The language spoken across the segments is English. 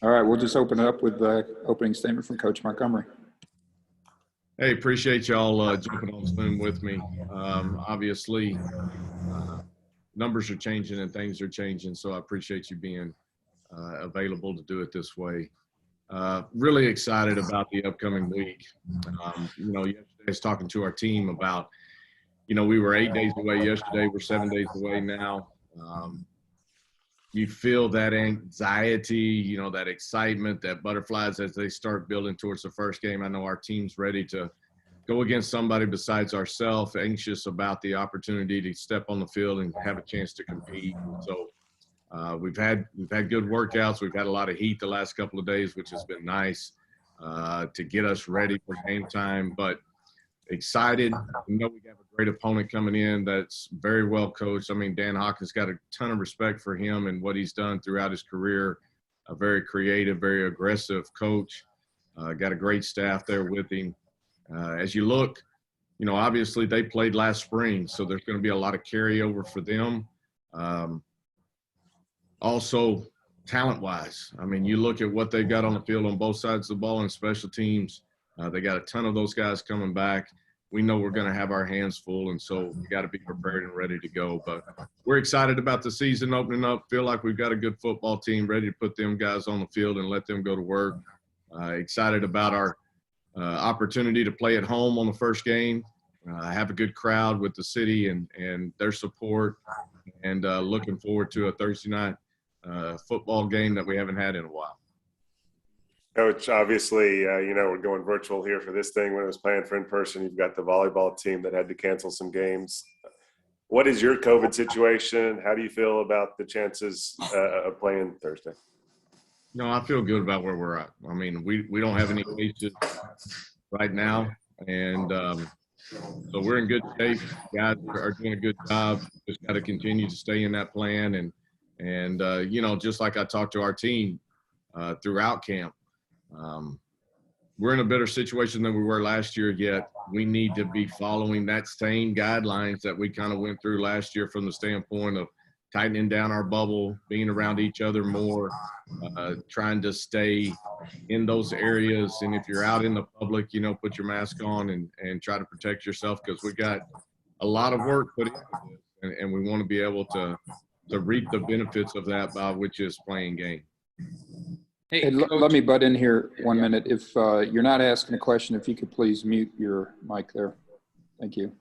All right, we'll just open it up with the opening statement from Coach Montgomery. Hey, appreciate y'all jumping on Zoom with me. Obviously, numbers are changing and things are changing, so I appreciate you being available to do it this way. Really excited about the upcoming week. Yesterday I was talking to our team about, we were 8 days away yesterday. We're 7 days away now. You feel that anxiety, that excitement, that butterflies as they start building towards the first game. I know our team's ready to go against somebody besides ourselves, anxious about the opportunity to step on the field and have a chance to compete. So we've had good workouts. We've had a lot of heat the last couple of days, which has been nice to get us ready for game time. But excited. We know we have a great opponent coming in that's very well coached. I mean, Dan Hawkins got a ton of respect for him and what he's done throughout his career. A very creative, very aggressive coach. Got a great staff there with him. As you look, obviously they played last spring, so there's going to be a lot of carryover for them. Also, talent-wise, I mean, you look at what they've got on the field on both sides of the ball and special teams. They got a ton of those guys coming back. We know we're going to have our hands full, and so we got to be prepared and ready to go. But we're excited about the season opening up. Feel like we've got a good football team ready to put them guys on the field and let them go to work. Excited about our opportunity to play at home on the first game. Have a good crowd with the city and their support, and looking forward to a Thursday night football game that we haven't had in a while. Coach, obviously, we're going virtual here for this thing. When it was playing for in person, you've got the volleyball team that had to cancel some games. What is your COVID situation? How do you feel about the chances of playing Thursday? No, I feel good about where we're at. I mean, we don't have any cases right now, and so we're in good shape. Guys are doing a good job. Just got to continue to stay in that plan, and just like I talked to our team throughout camp. We're in a better situation than we were last year, yet we need to be following that same guidelines that we kind of went through last year from the standpoint of tightening down our bubble, being around each other more, trying to stay in those areas. And if you're out in the public, put your mask on and try to protect yourself, because we got a lot of work put into this, and we want to be able to reap the benefits of that, by which is playing game. Hey, let me butt in here 1 minute. If you're not asking a question, if you could please mute your mic there. Thank you.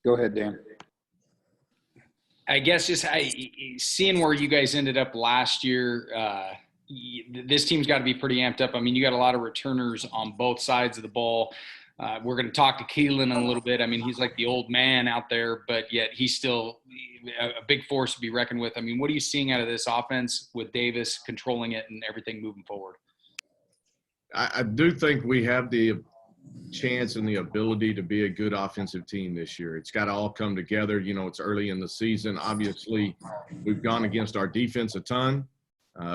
Go ahead, Dan. I guess just seeing where you guys ended up last year, this team's got to be pretty amped up. I mean, you got a lot of returners on both sides of the ball. We're going to talk to Keelan in a little bit. I mean, he's like the old man out there, but yet he's still a big force to be reckoned with. I mean, what are you seeing out of this offense with Davis controlling it and everything moving forward? I do think we have the chance and the ability to be a good offensive team this year. It's got to all come together. It's early in the season. Obviously, we've gone against our defense a ton.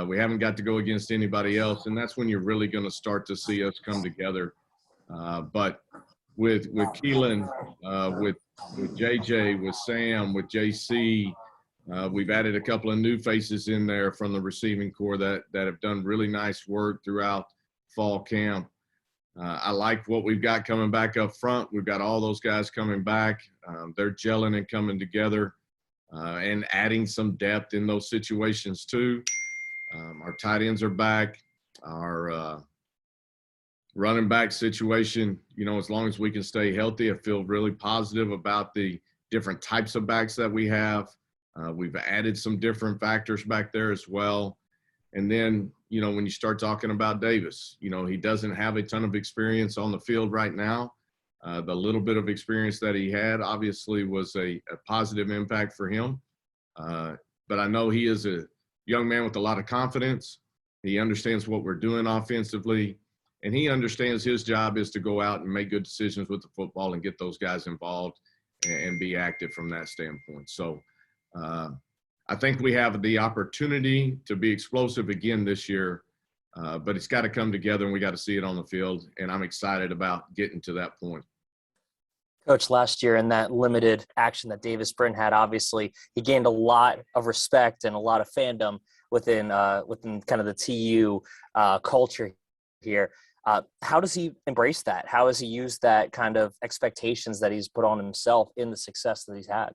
We haven't got to go against anybody else, and that's when you're really going to start to see us come together. But with Keelan, with JJ, with Sam, with JC, we've added a couple of new faces in there from the receiving corps that have done really nice work throughout fall camp. I like what we've got coming back up front. We've got all those guys coming back. They're gelling and coming together and adding some depth in those situations too. Our tight ends are back. Our running back situation, as long as we can stay healthy, I feel really positive about the different types of backs that we have. We've added some different factors back there as well. And then, when you start talking about Davis, he doesn't have a ton of experience on the field right now. The little bit of experience that he had obviously was a positive impact for him. But I know he is a young man with a lot of confidence. He understands what we're doing offensively. And he understands his job is to go out and make good decisions with the football and get those guys involved and be active from that standpoint. So I think we have the opportunity to be explosive again this year, but it's got to come together and we got to see it on the field. And I'm excited about getting to that point. Coach, last year in that limited action that Davis Brin had, obviously he gained a lot of respect and a lot of fandom within kind of the TU culture here. How does he embrace that? How has he used that kind of expectations that he's put on himself in the success that he's had?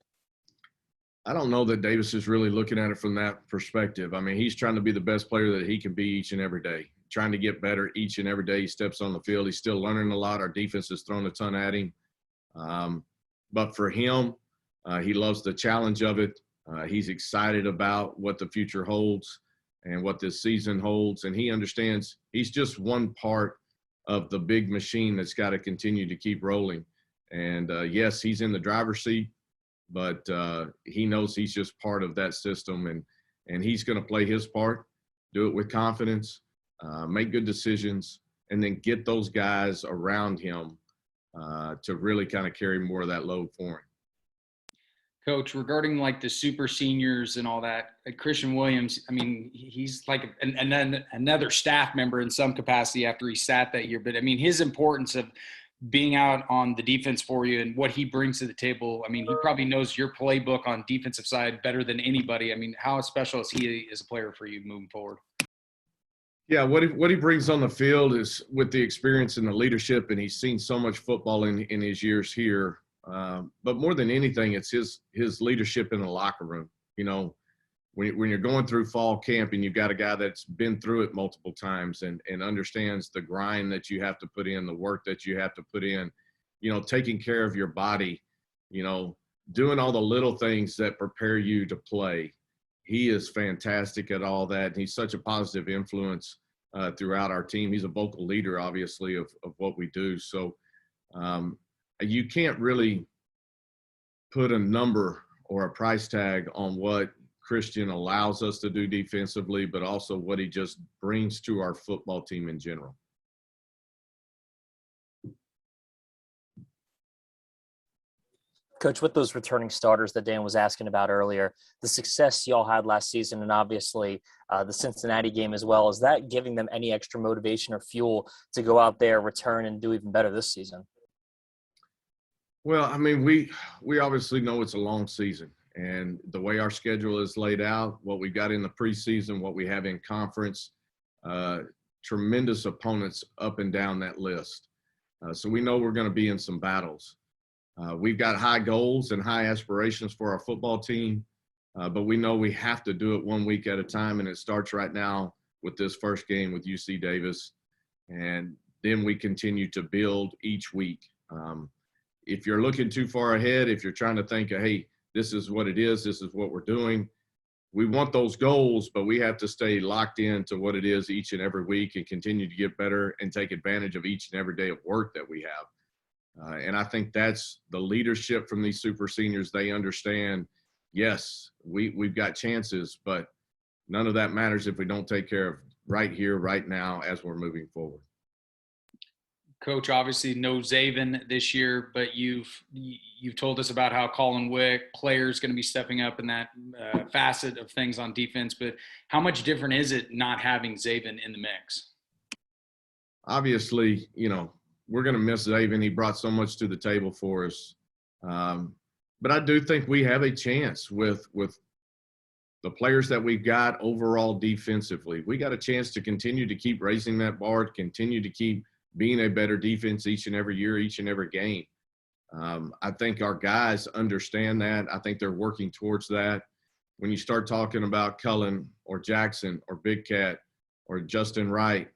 I don't know that Davis is really looking at it from that perspective. I mean, he's trying to be the best player that he can be each and every day, trying to get better each and every day he steps on the field. He's still learning a lot. Our defense has thrown a ton at him. But for him, he loves the challenge of it. He's excited about what the future holds and what this season holds. And he understands he's just one part of the big machine that's got to continue to keep rolling. And yes, he's in the driver's seat, but he knows he's just part of that system, and he's going to play his part, do it with confidence, make good decisions, and then get those guys around him to really kind of carry more of that load for him. Coach, regarding like the super seniors and all that, Christian Williams, I mean, he's like another staff member in some capacity after he sat that year. But I mean, his importance of being out on the defense for you and what he brings to the table. I mean, he probably knows your playbook on defensive side better than anybody. I mean, how special is he as a player for you moving forward? Yeah, what he brings on the field is with the experience and the leadership, and he's seen so much football in his years here. But more than anything, it's his leadership in the locker room. You know, when you're going through fall camp and you've got a guy that's been through it multiple times and understands the grind that you have to put in, the work that you have to put in, you know, taking care of your body, you know, doing all the little things that prepare you to play. He is fantastic at all that. And he's such a positive influence throughout our team. He's a vocal leader, obviously, of what we do. So you can't really put a number or a price tag on what Christian allows us to do defensively, but also what he just brings to our football team in general. Coach, with those returning starters that Dan was asking about earlier, the success y'all had last season and obviously the Cincinnati game as well, is that giving them any extra motivation or fuel to go out there, return, and do even better this season? Well, I mean, we obviously know it's a long season, and the way our schedule is laid out, what we got in the preseason, what we have in conference, tremendous opponents up and down that list. So we know we're going to be in some battles. We've got high goals and high aspirations for our football team, but we know we have to do it 1 week at a time, and it starts right now with this first game with UC Davis, and then we continue to build each week. If you're looking too far ahead, if you're trying to think, hey, this is what it is, this is what we're doing, we want those goals, but we have to stay locked in to what it is each and every week and continue to get better and take advantage of each and every day of work that we have. And I think that's the leadership from these super seniors. They understand, yes, we've got chances, but none of that matters if we don't take care of right here, right now, as we're moving forward. Coach, obviously no Zaven this year, but you've told us about how Colin Wick, players, going to be stepping up in that facet of things on defense. But how much different is it not having Zaven in the mix? Obviously, you know, we're going to miss Zaven. He brought so much to the table for us. But I do think we have a chance with the players that we've got overall defensively. We got a chance to continue to keep raising that bar, to continue to keep being a better defense each and every year, each and every game. I think our guys understand that. I think they're working towards that. When you start talking about Cullen or Jackson or Big Cat or Justin Wright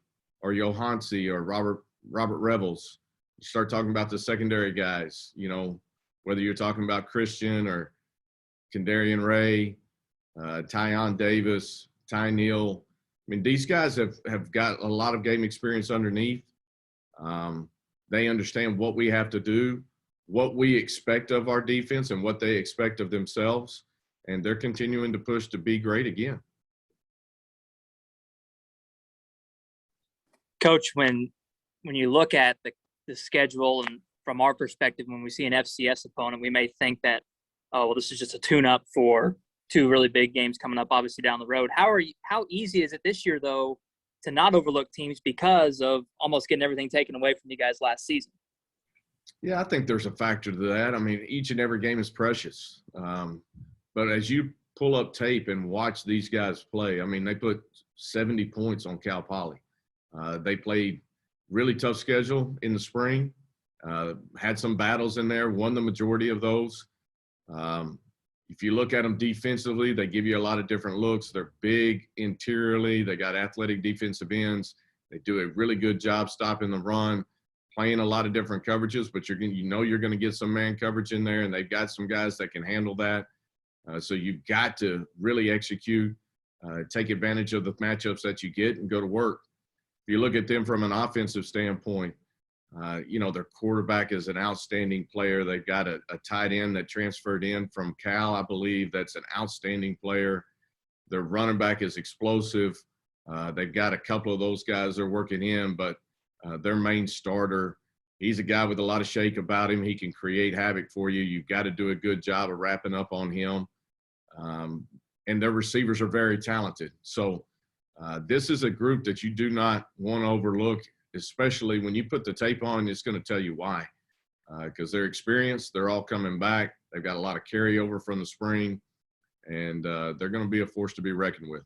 or Johansi or Robert Rebels, you start talking about the secondary guys, you know, whether you're talking about Christian or Kendarian Ray, Tyon Davis, Ty Neal. I mean, these guys have got a lot of game experience underneath. They understand what we have to do, what we expect of our defense, and what they expect of themselves, and they're continuing to push to be great again. Coach, when you look at the schedule, and from our perspective, when we see an FCS opponent, we may think that, oh, well, this is just a tune-up for two really big games coming up, obviously, down the road. How easy is it this year, though, to not overlook teams because of almost getting everything taken away from you guys last season? Yeah, I think there's a factor to that. I mean, each and every game is precious. But as you pull up tape and watch these guys play, I mean, they put 70 points on Cal Poly. They played really tough schedule in the spring, had some battles in there, won the majority of those. If you look at them defensively, they give you a lot of different looks. They're big interiorly. They got athletic defensive ends. They do a really good job stopping the run, playing a lot of different coverages, but you're going to get some man coverage in there, and they've got some guys that can handle that. So you've got to really execute, take advantage of the matchups that you get, and go to work. If you look at them from an offensive standpoint, their quarterback is an outstanding player. They've got a tight end that transferred in from Cal, I believe. That's an outstanding player. Their running back is explosive. They've got a couple of those guys they're working in, but their main starter, he's a guy with a lot of shake about him. He can create havoc for you. You've got to do a good job of wrapping up on him. And their receivers are very talented. So this is a group that you do not want to overlook, especially when you put the tape on. It's going to tell you why, because they're experienced. They're all coming back. They've got a lot of carryover from the spring, and they're going to be a force to be reckoned with.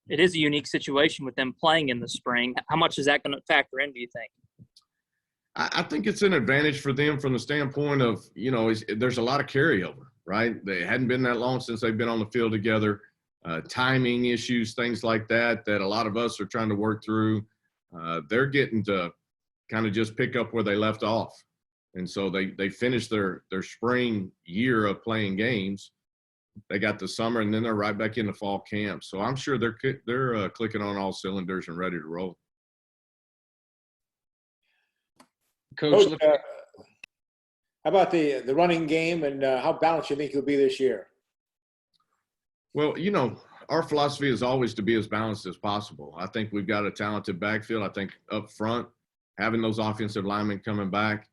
It is a unique situation with them playing in the spring. How much is that going to factor in, do you think? I think it's an advantage for them from the standpoint of, there's a lot of carryover, right? They hadn't been that long since they've been on the field together. Timing issues, things like that a lot of us are trying to work through. They're getting to kind of just pick up where they left off. And so they finished their spring year of playing games. They got the summer, and then they're right back into fall camp. So I'm sure they're clicking on all cylinders and ready to roll. Coach, how about the running game, and how balanced you think you'll be this year? Well, our philosophy is always to be as balanced as possible. I think we've got a talented backfield. I think up front, having those offensive linemen coming back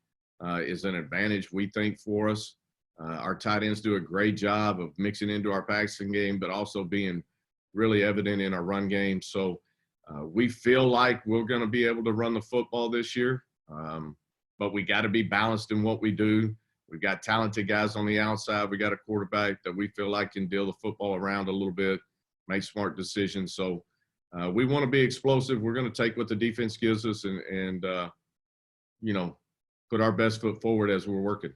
is an advantage, we think, for us. Our tight ends do a great job of mixing into our passing game, but also being really evident in our run game. So we feel like we're going to be able to run the football this year, but we got to be balanced in what we do. We've got talented guys on the outside. We got a quarterback that we feel like can deal the football around a little bit, make smart decisions. So we want to be explosive. We're going to take what the defense gives us and put our best foot forward as we're working.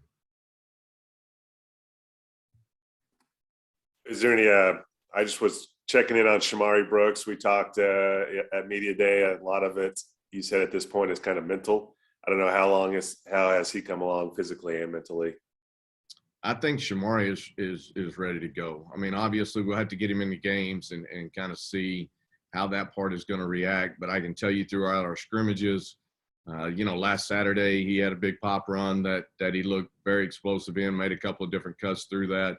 Is there any I just was checking in on Shimari Brooks. We talked at Media Day. A lot of it, you said at this point, is kind of mental. I don't know how has he come along physically and mentally? I think Shimari is ready to go. I mean, obviously we'll have to get him in the games and kind of see how that part is going to react. But I can tell you throughout our scrimmages, last Saturday he had a big pop run that he looked very explosive in, made a couple of different cuts through that.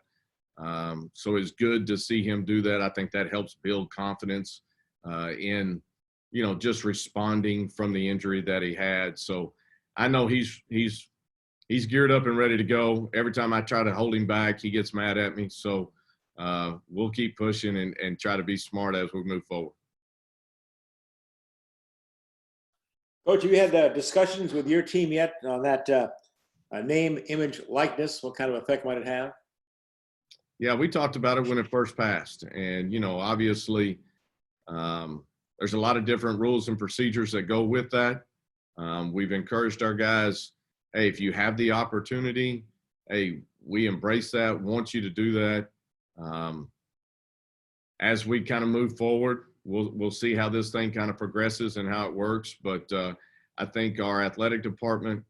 So it's good to see him do that. I think that helps build confidence in, just responding from the injury that he had. So I know he's geared up and ready to go. Every time I try to hold him back, he gets mad at me. So we'll keep pushing and try to be smart as we move forward. Coach, have you had discussions with your team yet on that name, image, likeness? What kind of effect might it have? Yeah, we talked about it when it first passed. And, obviously there's a lot of different rules and procedures that go with that. We've encouraged our guys, hey, if you have the opportunity, hey, we embrace that, want you to do that. As we kind of move forward, we'll see how this thing kind of progresses and how it works. But I think our athletic department,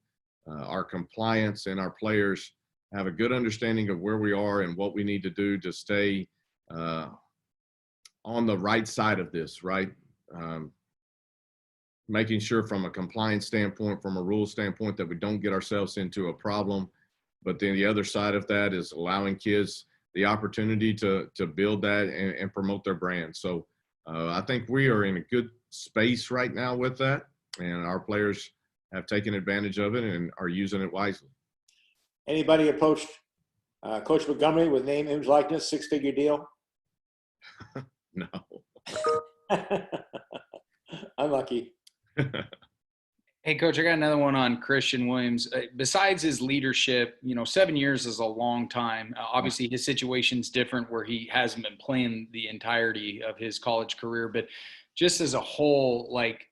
our compliance, and our players have a good understanding of where we are and what we need to do to stay on the right side of this, right? Making sure from a compliance standpoint, from a rule standpoint, that we don't get ourselves into a problem. But then the other side of that is allowing kids the opportunity to build that and promote their brand. So I think we are in a good space right now with that, and our players have taken advantage of it and are using it wisely. Anybody approached Coach Montgomery with name, image, likeness, 6-figure deal? No. Unlucky. Hey, Coach, I got another one on Christian Williams. Besides his leadership, 7 years is a long time. Obviously, his situation's different where he hasn't been playing the entirety of his college career. But just as a whole, like,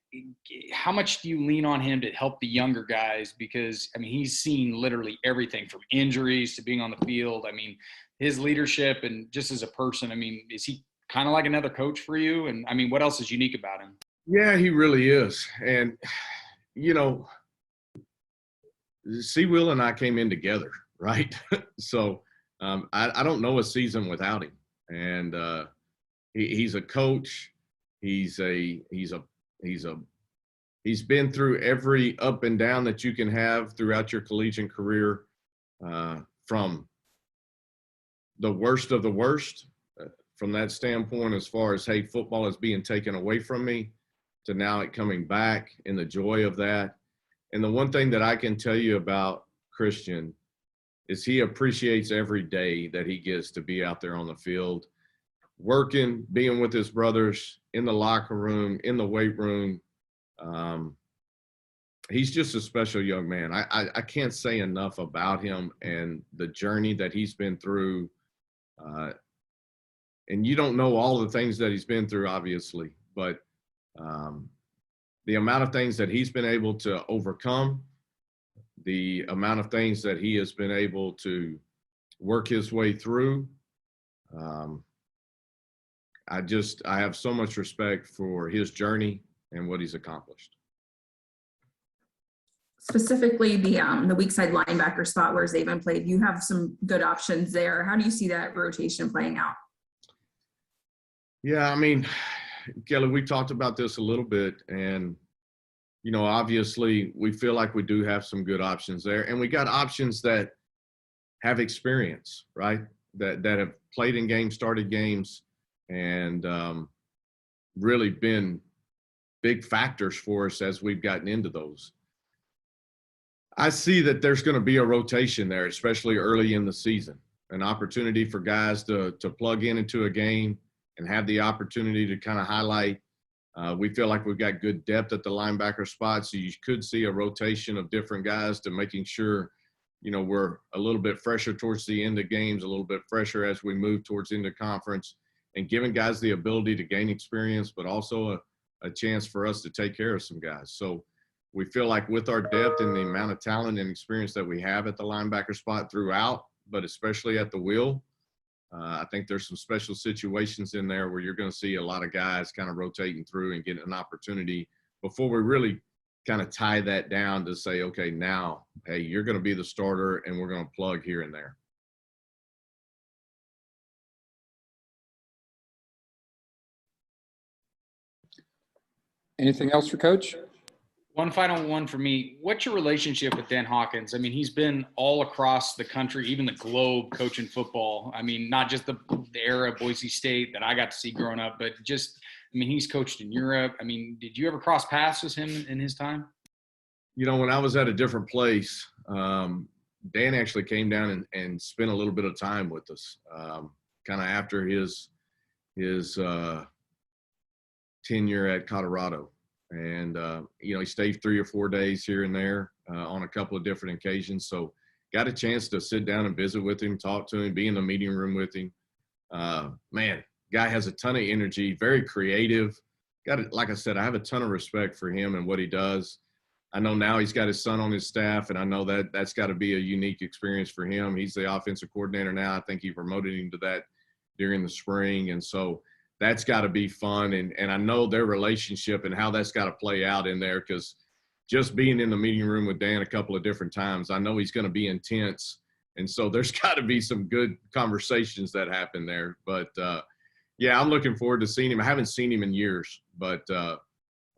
how much do you lean on him to help the younger guys? Because, I mean, he's seen literally everything from injuries to being on the field. I mean, his leadership and just as a person, I mean, is he kind of like another coach for you? And, I mean, what else is unique about him? Yeah, he really is. And Will and I came in together, right? So I don't know a season without him. And he's a coach. He's been through every up and down that you can have throughout your collegiate career, from the worst of the worst, from that standpoint, as far as, hey, football is being taken away from me, to now it coming back and the joy of that. And the one thing that I can tell you about Christian is he appreciates every day that he gets to be out there on the field, working, being with his brothers, in the locker room, in the weight room. He's just a special young man. I can't say enough about him and the journey that he's been through. And you don't know all the things that he's been through, obviously, but the amount of things that he's been able to overcome, the amount of things that he has been able to work his way through, I have so much respect for his journey and what he's accomplished. Specifically, the weak side linebacker spot where Zaven played, you have some good options there. How do you see that rotation playing out? Yeah, I mean, Kelly, we talked about this a little bit, and obviously we feel like we do have some good options there, and we got options that have experience, right? That have played in games, started games, and really been big factors for us as we've gotten into those. I see that there's going to be a rotation there, especially early in the season, an opportunity for guys to plug into a game and have the opportunity to kind of highlight. We feel like we've got good depth at the linebacker spot, so you could see a rotation of different guys to making sure, we're a little bit fresher towards the end of games, a little bit fresher as we move towards into conference, and giving guys the ability to gain experience, but also a chance for us to take care of some guys. So we feel like with our depth and the amount of talent and experience that we have at the linebacker spot throughout, but especially at the wheel, I think there's some special situations in there where you're going to see a lot of guys kind of rotating through and getting an opportunity before we really kind of tie that down to say, okay, now, hey, you're going to be the starter and we're going to plug here and there. Anything else for Coach? One final one for me. What's your relationship with Dan Hawkins? I mean, he's been all across the country, even the globe, coaching football. I mean, not just the era of Boise State that I got to see growing up, but just, I mean, he's coached in Europe. I mean, did you ever cross paths with him in his time? When I was at a different place, Dan actually came down and spent a little bit of time with us, kind of after his tenure at Colorado. And, he stayed 3 or 4 days here and there on a couple of different occasions. So got a chance to sit down and visit with him, talk to him, be in the meeting room with him. Man, guy has a ton of energy, very creative. Like I said, I have a ton of respect for him and what he does. I know now he's got his son on his staff, and I know that's got to be a unique experience for him. He's the offensive coordinator now. I think he promoted him to that during the spring. And so that's got to be fun. And I know their relationship and how that's got to play out in there, because just being in the meeting room with Dan a couple of different times, I know he's going to be intense. And so there's got to be some good conversations that happen there. But, yeah, I'm looking forward to seeing him. I haven't seen him in years, but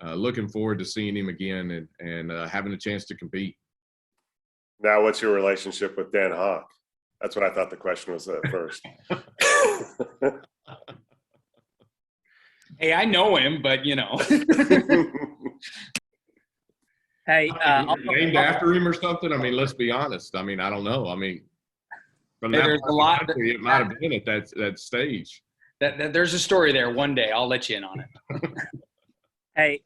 looking forward to seeing him again and having a chance to compete. Now, what's your relationship with Dan Hawk? That's what I thought the question was at first. Hey, I know him, but Hey, named after him or something? I mean, let's be honest. I mean, I don't know. I mean, from that there's a lot country, it might have been at that stage. There's a story there. One day I'll let you in on it. Hey,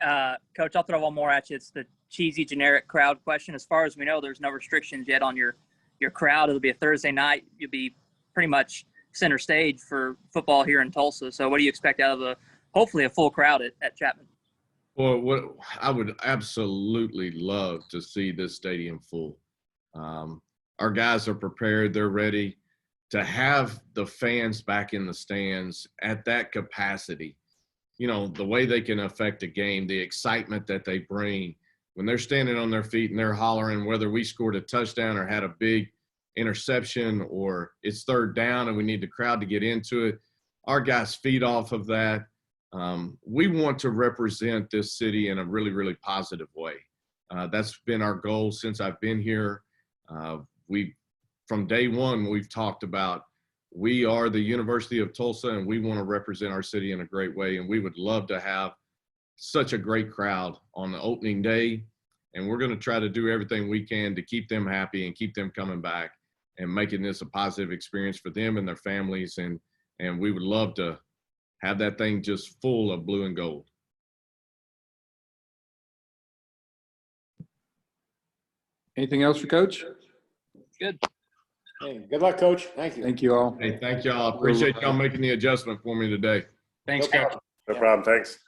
Coach, I'll throw one more at you. It's the cheesy, generic crowd question. As far as we know, there's no restrictions yet on your crowd. It'll be a Thursday night. You'll be pretty much center stage for football here in Tulsa. So what do you expect out of hopefully a full crowd at Chapman? Well, what I would absolutely love to see this stadium full. Our guys are prepared. They're ready to have the fans back in the stands at that capacity. You know, the way they can affect a game, the excitement that they bring when they're standing on their feet and they're hollering, whether we scored a touchdown or had a big interception or it's third down and we need the crowd to get into it. Our guys feed off of that. We want to represent this city in a really, really positive way. That's been our goal since I've been here. From day one, we've talked about we are the University of Tulsa and we want to represent our city in a great way. And we would love to have such a great crowd on the opening day. And we're going to try to do everything we can to keep them happy and keep them coming back and making this a positive experience for them and their families. And we would love to have that thing just full of blue and gold. Anything else for Coach? Good. Hey, good luck, Coach. Thank you. Thank you all. Hey, thank y'all. Appreciate y'all making the adjustment for me today. Thanks, No Coach. problem. No problem. Thanks.